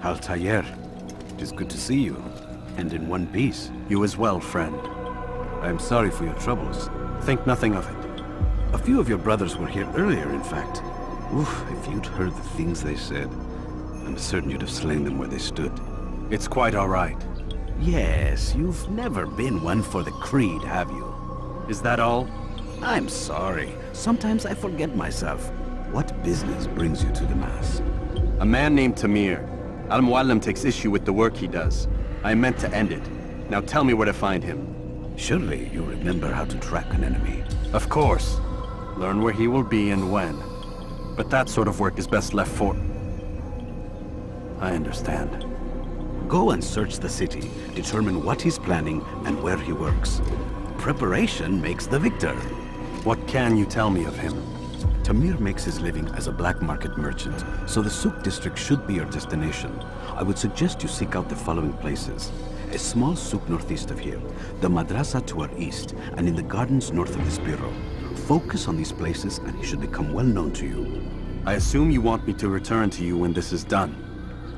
Altair, it is good to see you, and in one piece. You as well, friend. I am sorry for your troubles. Think nothing of it. A few of your brothers were here earlier, in fact. Oof, if you'd heard the things they said, I'm certain you'd have slain them where they stood. It's quite all right. Yes, you've never been one for the creed, have you? Is that all? I'm sorry. Sometimes I forget myself. What business brings you to the Mass? A man named Tamir. Al-Muallim takes issue with the work he does. I meant to end it. Now tell me where to find him. Surely you remember how to track an enemy. Of course. Learn where he will be and when. But that sort of work is best left for... I understand. Go and search the city, determine what he's planning and where he works. Preparation makes the victor. What can you tell me of him? Tamir makes his living as a black market merchant, so the Souk district should be your destination. I would suggest you seek out the following places. A small souk northeast of here, the madrasa to our east, and in the gardens north of this bureau. Focus on these places and he should become well known to you. I assume you want me to return to you when this is done.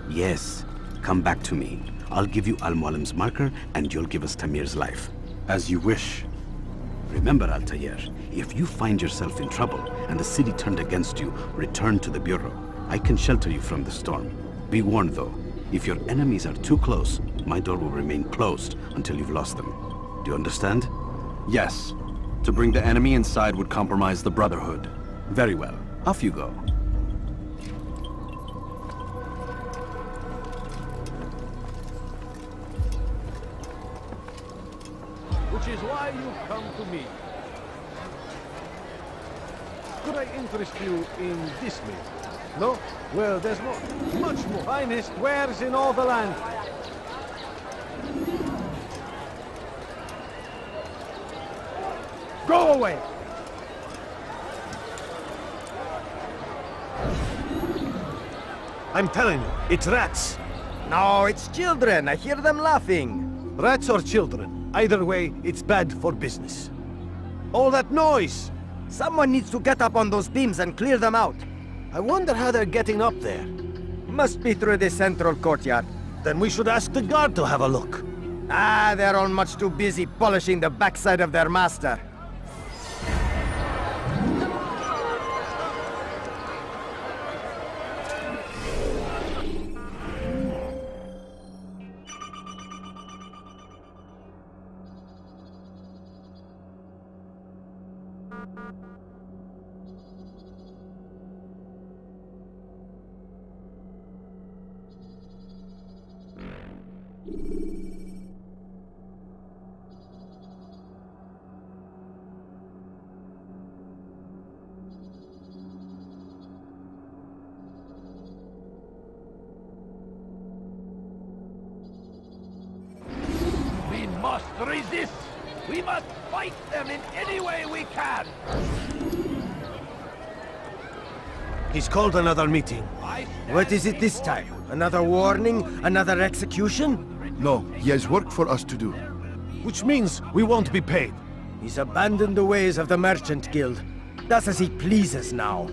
Yes. Come back to me. I'll give you Al-Muallim's marker and you'll give us Tamir's life. As you wish. Remember, Altair, if you find yourself in trouble and the city turned against you, return to the bureau. I can shelter you from the storm. Be warned though, if your enemies are too close, my door will remain closed until you've lost them. Do you understand? Yes. To bring the enemy inside would compromise the Brotherhood. Very well. Off you go. Which is why you come to me. Could I interest you in this meal? No? Well, there's more, much more. Finest wares in all the land. Go away! I'm telling you, it's rats. No, it's children. I hear them laughing. Rats or children. Either way, it's bad for business. All that noise! Someone needs to get up on those beams and clear them out. I wonder how they're getting up there. Must be through the central courtyard. Then we should ask the guard to have a look. Ah, they're all much too busy polishing the backside of their master. We must resist! We must fight them in any way we can! He's called another meeting. What is it this time? Another warning? Another execution? No, he has work for us to do. Which means we won't be paid. He's abandoned the ways of the Merchant Guild. Does as he pleases now.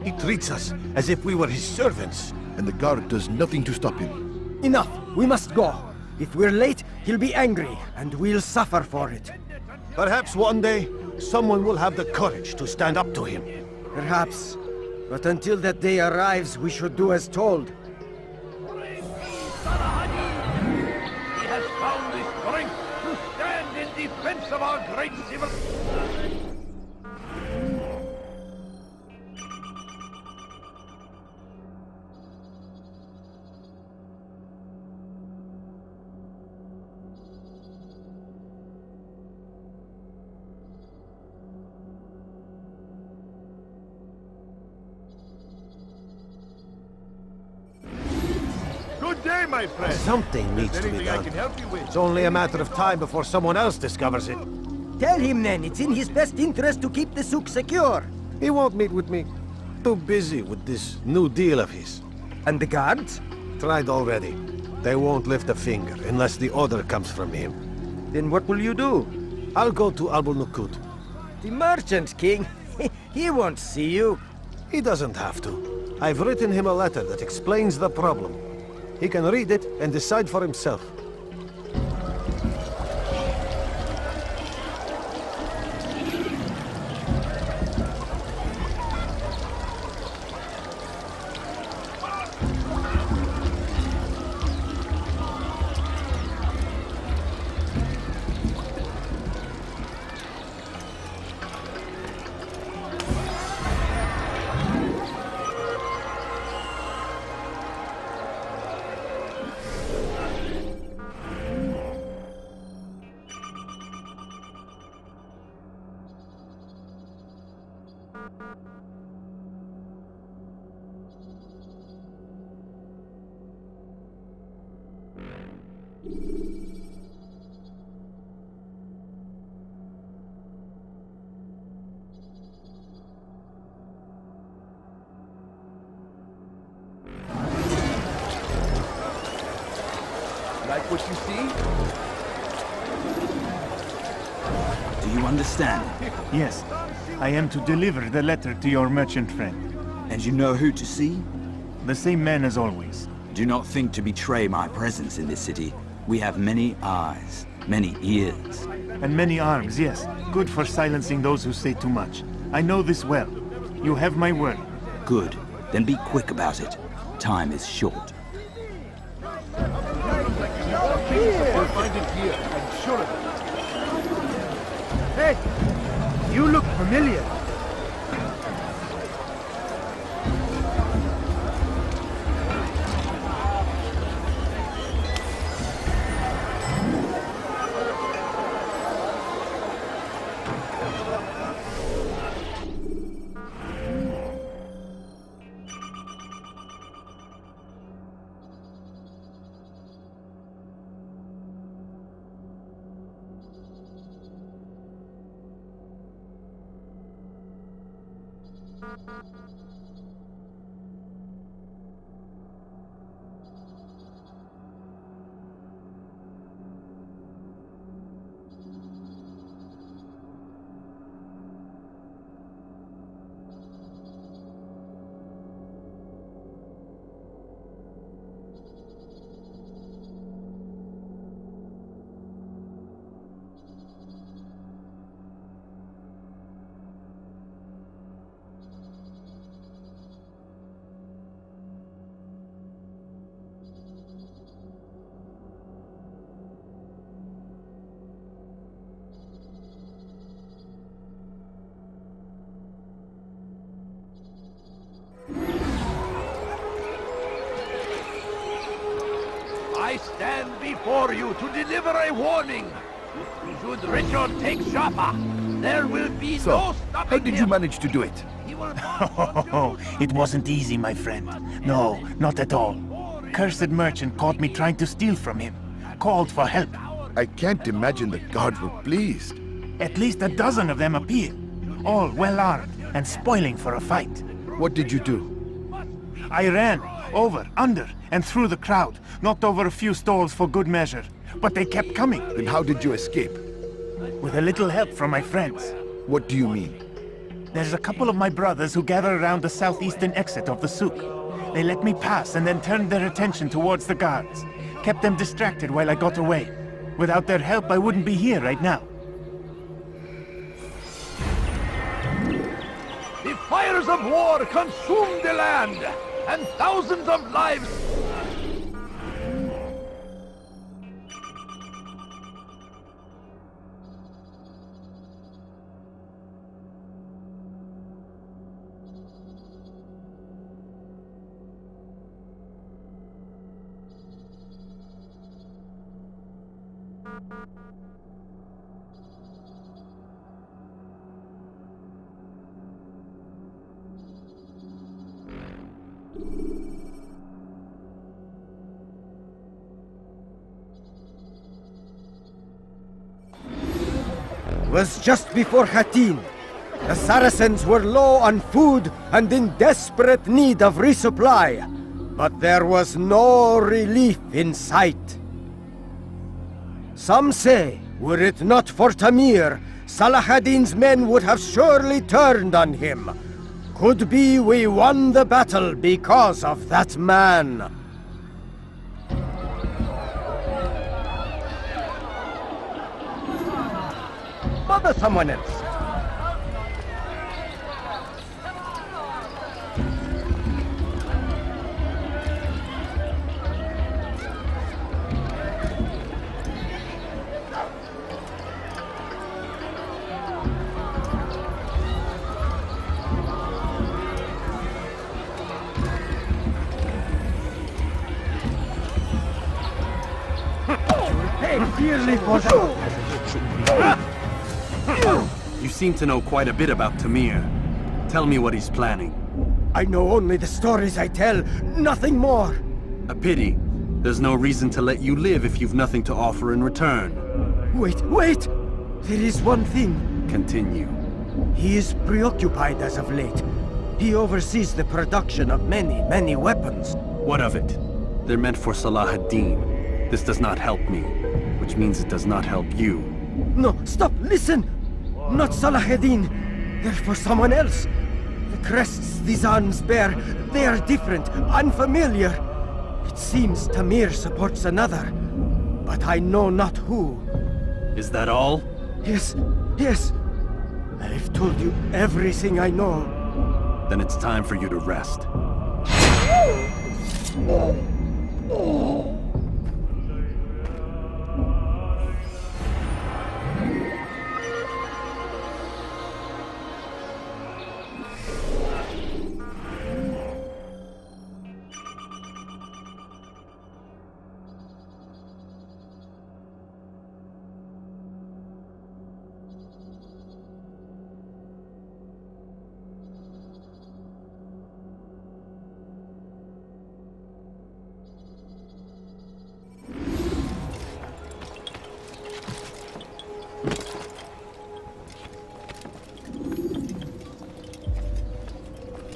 He treats us as if we were his servants. And the guard does nothing to stop him. Enough! We must go. If we're late, he'll be angry, and we'll suffer for it. Perhaps one day, someone will have the courage to stand up to him. Perhaps. But until that day arrives, we should do as told. He has found the strength to stand in defense of our great civil... Good day, my friend. Something needs to be Anything I done. can help you with? It's only a matter of time before someone else discovers it. Tell him then, it's in his best interest to keep the souk secure. He won't meet with me. Too busy with this new deal of his. And the guards? Tried already. They won't lift a finger unless the order comes from him. Then what will you do? I'll go to Abu Nukud. The Merchant King? He won't see you. He doesn't have to. I've written him a letter that explains the problem. He can read it and decide for himself. Like what you see? Do you understand? Yes, I am to deliver the letter to your merchant friend. And you know who to see? The same man as always. Do not think to betray my presence in this city. We have many eyes, many ears. And many arms, yes. Good for silencing those who say too much. I know this well. You have my word. Good. Then be quick about it. Time is short. We'll find it here, I'm sure of it. Hey! You look familiar. I stand before you to deliver a warning. Should Richard take Jaffa, there will be no So, stopping how did you him. manage to do it? He will Oh, it wasn't easy, my friend. No, not at all. Cursed merchant caught me trying to steal from him. Called for help. I can't imagine the guards were pleased. At least a dozen of them appeared. All well armed and spoiling for a fight. What did you do? I ran, over, under, and through the crowd. Knocked over a few stalls for good measure. But they kept coming. Then how did you escape? With a little help from my friends. What do you mean? There's a couple of my brothers who gather around the southeastern exit of the souk. They let me pass and then turned their attention towards the guards. Kept them distracted while I got away. Without their help, I wouldn't be here right now. The fires of war consumed the land, and thousands of lives. It was just before Hattin. The Saracens were low on food and in desperate need of resupply. But there was no relief in sight. Some say, were it not for Tamir, Salah ad-Din's men would have surely turned on him. Could be we won the battle because of that man. bother someone else. Dearly for You seem to know quite a bit about Tamir. Tell me what he's planning. I know only the stories I tell, nothing more. A pity. There's no reason to let you live if you've nothing to offer in return. Wait! There is one thing. Continue. He is preoccupied as of late. He oversees the production of many weapons. What of it? They're meant for Salah ad-Din. This does not help me, which means it does not help you. No, stop, listen! Not Salahuddin. They're for someone else. The crests these arms bear, they are different, unfamiliar. It seems Tamir supports another, but I know not who. Is that all? Yes. I've told you everything I know. Then it's time for you to rest.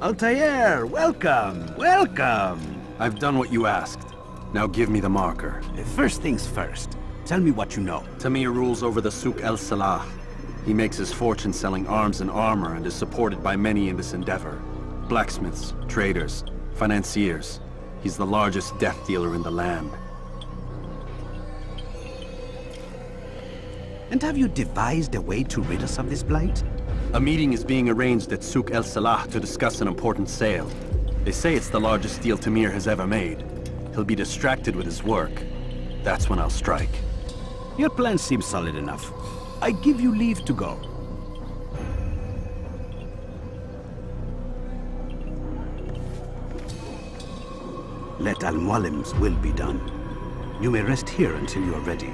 Altair, welcome! I've done what you asked. Now give me the marker. First things first, tell me what you know. Tamir rules over the Souk El Salah. He makes his fortune selling arms and armor and is supported by many in this endeavor. Blacksmiths, traders, financiers. He's the largest death dealer in the land. And have you devised a way to rid us of this blight? A meeting is being arranged at Souk El Salah to discuss an important sale. They say it's the largest deal Tamir has ever made. He'll be distracted with his work. That's when I'll strike. Your plan seems solid enough. I give you leave to go. Let Al-Mualim's will be done. You may rest here until you are ready.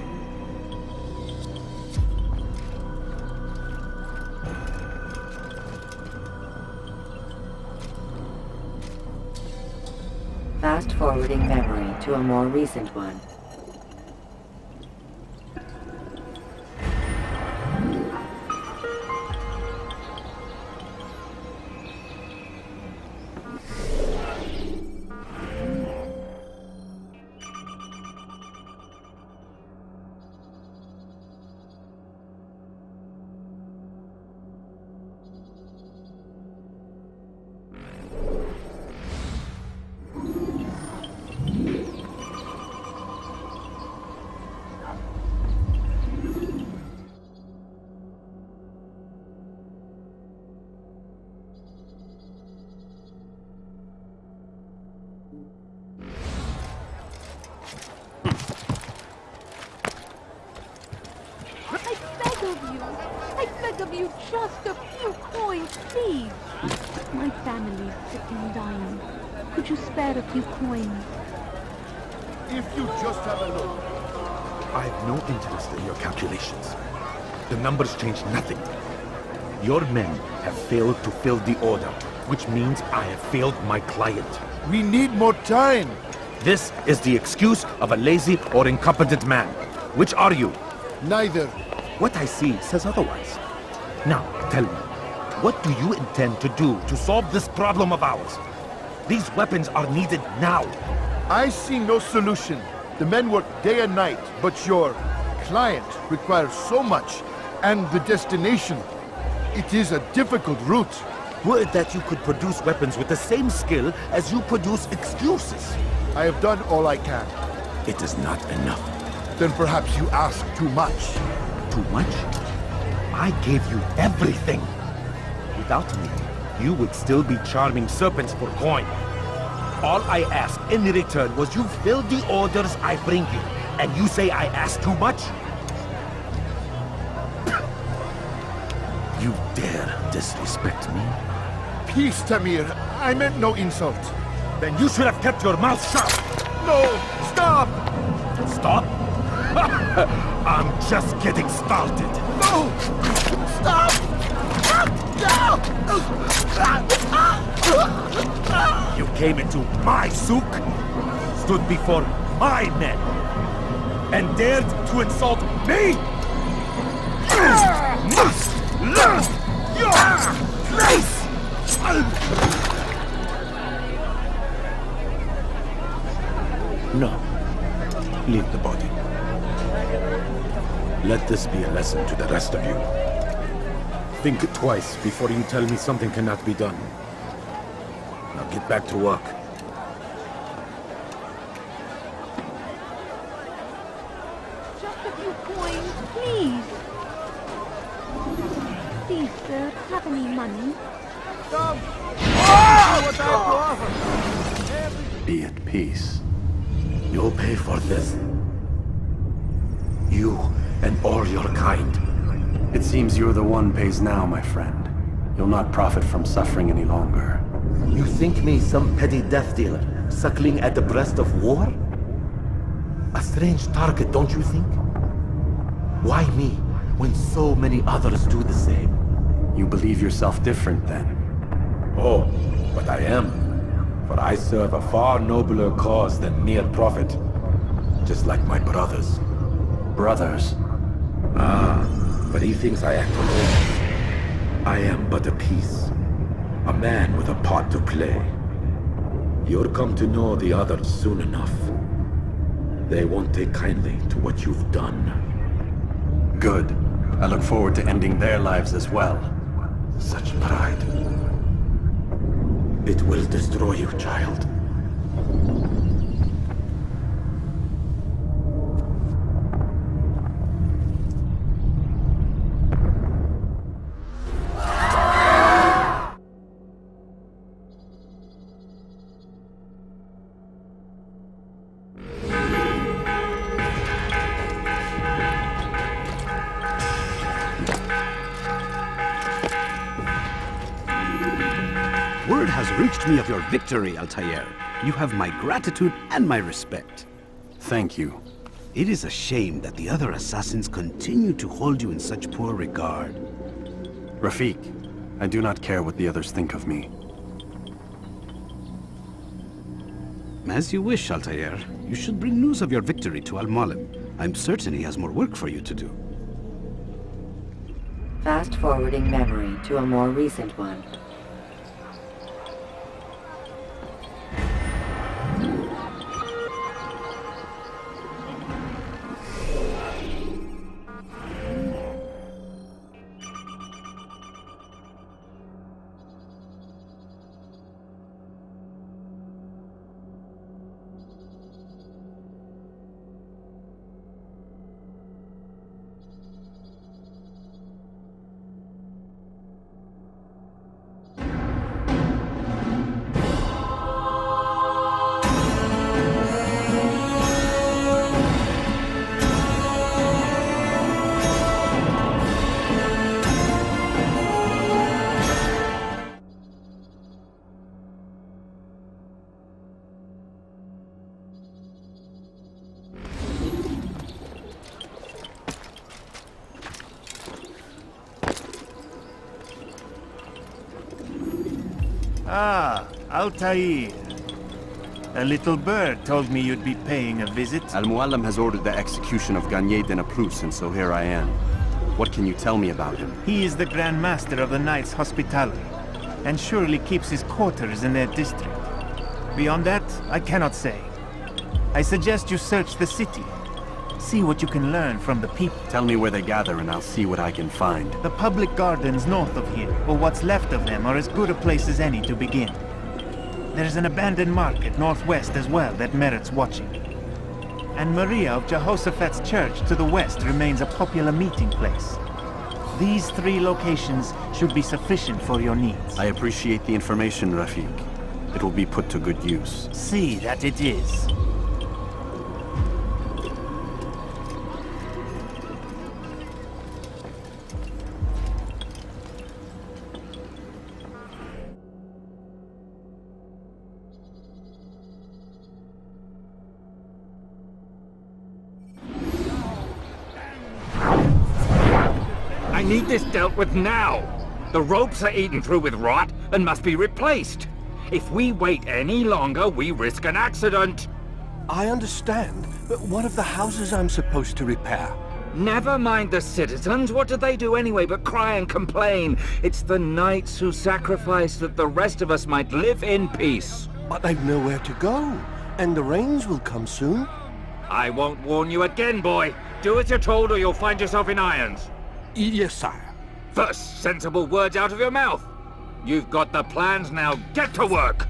Fast-forwarding memory to a more recent one. I beg of you, just a few coins, please. My family's sick and dying. Could you spare a few coins? If you just have a look. I have no interest in your calculations. The numbers change nothing. Your men have failed to fill the order, which means I have failed my client. We need more time. This is the excuse of a lazy or incompetent man. Which are you? Neither. What I see says otherwise. Now, tell me, what do you intend to do to solve this problem of ours? These weapons are needed now. I see no solution. The men work day and night, but your client requires so much, and the destination. It is a difficult route. Would that you could produce weapons with the same skill as you produce excuses. I have done all I can. It is not enough. Then perhaps you ask too much. Too much? I gave you everything. Without me, you would still be charming serpents for coin. All I ask in return was you fill the orders I bring you. And you say I ask too much? You dare disrespect me? Peace, Tamir. I meant no insult. Then you should have kept your mouth shut! No! Stop! Stop? I'm just getting started. No! Stop! You came into my souk, stood before my men, and dared to insult me? You must learn your place! No. Leave the body. Let this be a lesson to the rest of you. Think twice before you tell me something cannot be done. Now get back to work. Just a few coins, please. Please, sir, have any money? Come! What I have to offer. Be at peace. You'll pay for this. You and all your kind. It seems you're the one pays now, my friend. You'll not profit from suffering any longer. You think me some petty death dealer, suckling at the breast of war? A strange target, don't you think? Why me, when so many others do the same? You believe yourself different, then? Oh, but I am. For I serve a far nobler cause than mere profit. Just like my brothers. Brothers? Ah, but he thinks I act alone. I am but a piece. A man with a part to play. You'll come to know the others soon enough. They won't take kindly to what you've done. Good. I look forward to ending their lives as well. Such pride. It will destroy you, child. Word has reached me of your victory, Altair. You have my gratitude and my respect. Thank you. It is a shame that the other assassins continue to hold you in such poor regard. Rafiq, I do not care what the others think of me. As you wish, Altair. You should bring news of your victory to Al-Mualim. I'm certain he has more work for you to do. Fast-forwarding memory to a more recent one. Ah, Altair. A little bird told me you'd be paying a visit. Al-Mualim has ordered the execution of Garnier de Naplouse, and so here I am. What can you tell me about him? He is the Grand Master of the Knights Hospitaller, and surely keeps his quarters in their district. Beyond that, I cannot say. I suggest you search the city. See what you can learn from the people. Tell me where they gather and I'll see what I can find. The public gardens north of here, or what's left of them, are as good a place as any to begin. There's an abandoned market northwest as well that merits watching. And Maria of Jehoshaphat's church to the west remains a popular meeting place. These 3 locations should be sufficient for your needs. I appreciate the information, Rafiq. It will be put to good use. See that it is. I need this dealt with now. The ropes are eaten through with rot and must be replaced. If we wait any longer, we risk an accident. I understand, but what of the houses I'm supposed to repair? Never mind the citizens. What do they do anyway but cry and complain? It's the knights who sacrifice that the rest of us might live in peace. But they've nowhere to go, and the rains will come soon. I won't warn you again, boy. Do as you're told or you'll find yourself in irons. Yes, sire. First, sensible words out of your mouth. You've got the plans, now get to work!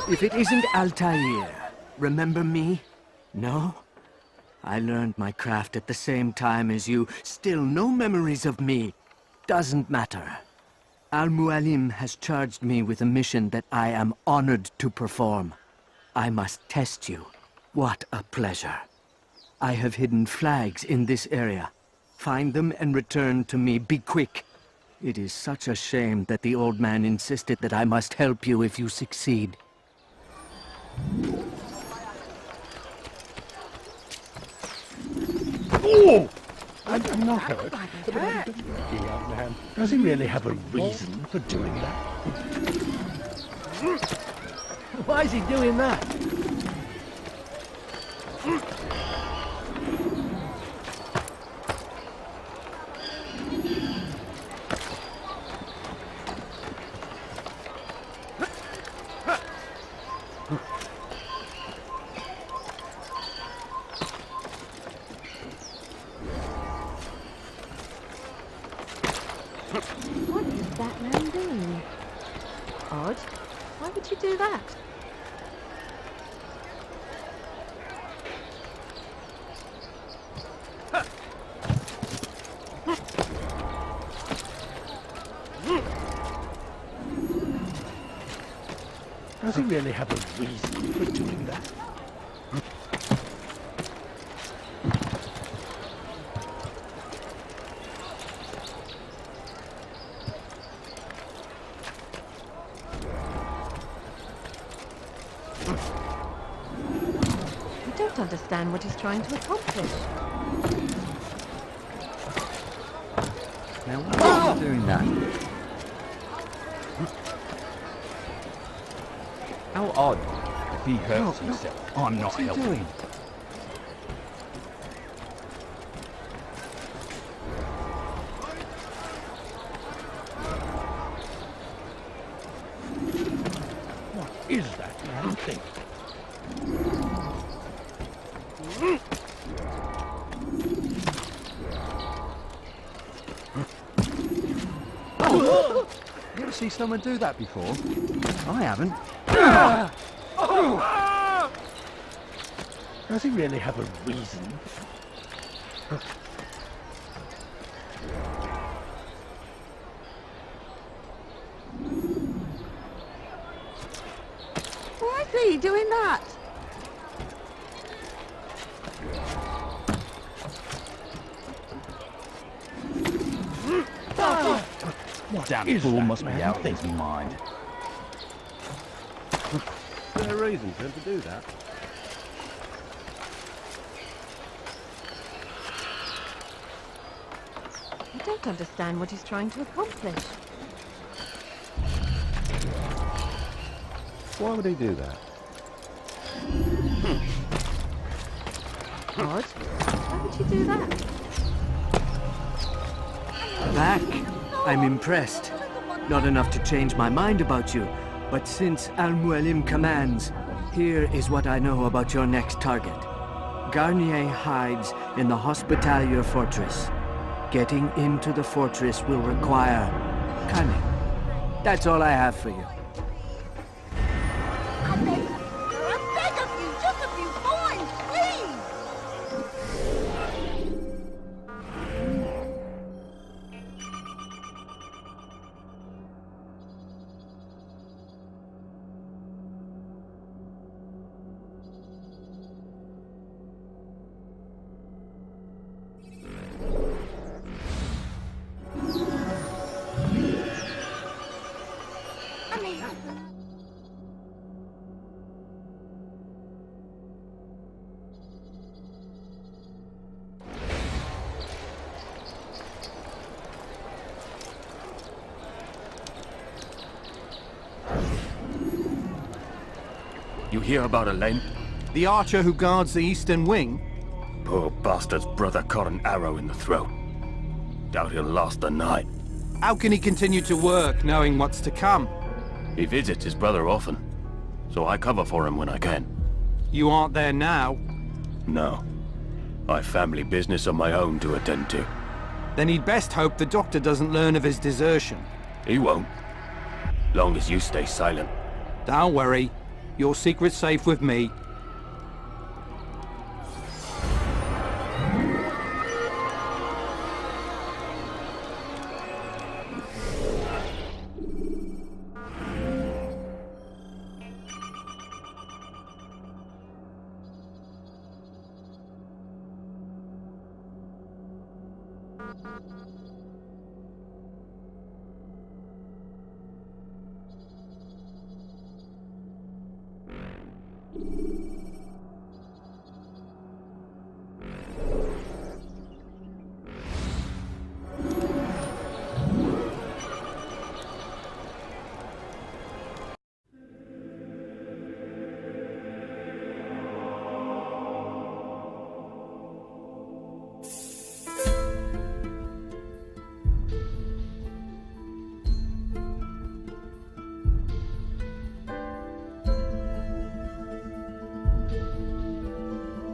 If it isn't Altair, remember me? No? I learned my craft at the same time as you. Still no memories of me. Doesn't matter. Al-Mualim has charged me with a mission that I am honored to perform. I must test you. What a pleasure. I have hidden flags in this area. Find them and return to me. Be quick. It is such a shame that the old man insisted that I must help you if you succeed. Oh! I'm not hurt. But young man, does he really have a reason for doing that? Why is he doing that? What is that man doing? Odd. Why would you do that? Does he really have a reason for doing that? I don't understand what he's trying to accomplish. Now, why are you doing that? How odd if he hurts himself. I'm not helping. Doing? What is that man think? You ever see someone do that before? I haven't. Does he really have a reason? doing that? Damn fool must be out of his mind. Is there a reason for him to do that? I don't understand what he's trying to accomplish. Why would he do that? Odd. Why would he do that? Back. I'm impressed. Not enough to change my mind about you, but since Al-Mualim commands, here is what I know about your next target. Garnier hides in the Hospitalier Fortress. Getting into the fortress will require cunning. That's all I have for you. I beg of you, just a few coins, please! You hear about Elaine? The archer who guards the eastern wing? Poor bastard's brother caught an arrow in the throat. Doubt he'll last the night. How can he continue to work, knowing what's to come? He visits his brother often, so I cover for him when I can. You aren't there now? No. I've family business of my own to attend to. Then he'd best hope the doctor doesn't learn of his desertion. He won't. Long as you stay silent. Don't worry. Your secret's safe with me.